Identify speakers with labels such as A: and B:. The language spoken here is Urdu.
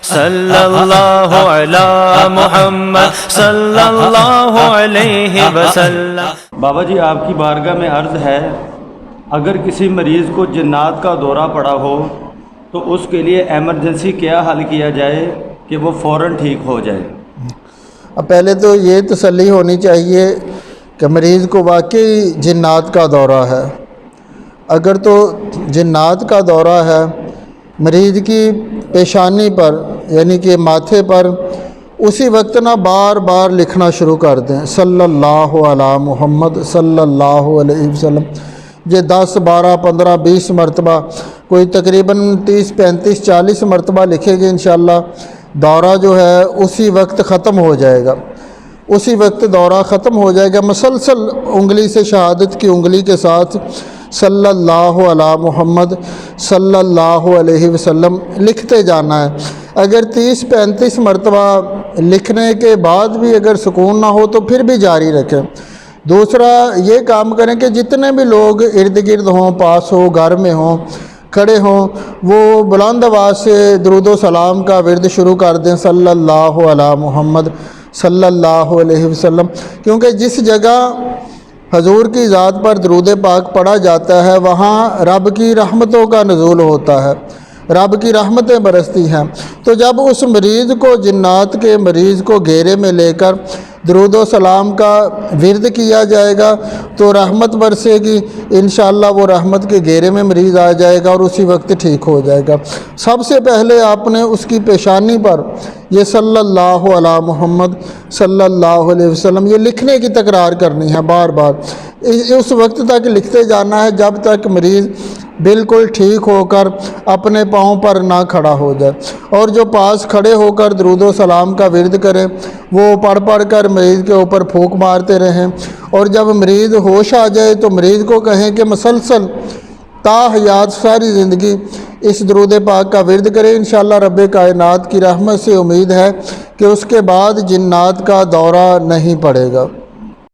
A: صلی اللہ علی محمد صلی اللہ علیہ وسلم۔
B: بابا جی آپ کی بارگاہ میں عرض ہے، اگر کسی مریض کو جنات کا دورہ پڑا ہو تو اس کے لیے ایمرجنسی کیا حل کیا جائے کہ وہ فوراً ٹھیک ہو جائے؟
C: اب پہلے تو یہ تسلی ہونی چاہیے کہ مریض کو واقعی جنات کا دورہ ہے۔ اگر تو جنات کا دورہ ہے، مریض کی پیشانی پر یعنی کہ ماتھے پر اسی وقت نہ بار بار لکھنا شروع کر دیں صلی اللہ علی محمد صلی اللہ علیہ وسلم۔ یہ 10 12 15 20 مرتبہ، کوئی تقریباً 30 35 40 مرتبہ لکھے گے انشاءاللہ، دورہ جو ہے اسی وقت ختم ہو جائے گا، اسی وقت دورہ ختم ہو جائے گا۔ مسلسل انگلی سے شہادت کی انگلی کے ساتھ صلی اللہ علی محمد صلی اللہ علیہ وسلم لکھتے جانا ہے۔ اگر 30 35 مرتبہ لکھنے کے بعد بھی اگر سکون نہ ہو تو پھر بھی جاری رکھیں۔ دوسرا یہ کام کریں کہ جتنے بھی لوگ ارد گرد ہوں، پاس ہو، گھر میں ہوں، کھڑے ہوں، وہ بلند آواز سے درود و سلام کا ورد شروع کر دیں صلی اللہ علی محمد صلی اللہ علیہ وسلم، کیونکہ جس جگہ حضور کی ذات پر درود پاک پڑھا جاتا ہے وہاں رب کی رحمتوں کا نزول ہوتا ہے، رب کی رحمتیں برستی ہیں۔ تو جب اس مریض کو، جنات کے مریض کو گھیرے میں لے کر درود و سلام کا ورد کیا جائے گا تو رحمت برسے گی، انشاءاللہ وہ رحمت کے گھیرے میں مریض آ جائے گا اور اسی وقت ٹھیک ہو جائے گا۔ سب سے پہلے آپ نے اس کی پیشانی پر یہ صلی اللہ علی محمد صلی اللہ علیہ وسلم یہ لکھنے کی تکرار کرنی ہے، بار بار اس وقت تک لکھتے جانا ہے جب تک مریض بالکل ٹھیک ہو کر اپنے پاؤں پر نہ کھڑا ہو جائے۔ اور جو پاس کھڑے ہو کر درود و سلام کا ورد کریں وہ پڑھ پڑھ کر مریض کے اوپر پھونک مارتے رہیں، اور جب مریض ہوش آ جائے تو مریض کو کہیں کہ مسلسل تا حیات ساری زندگی اس درود پاک کا ورد کرے۔ انشاءاللہ رب کائنات کی رحمت سے امید ہے کہ اس کے بعد جنات کا دورہ نہیں پڑے گا۔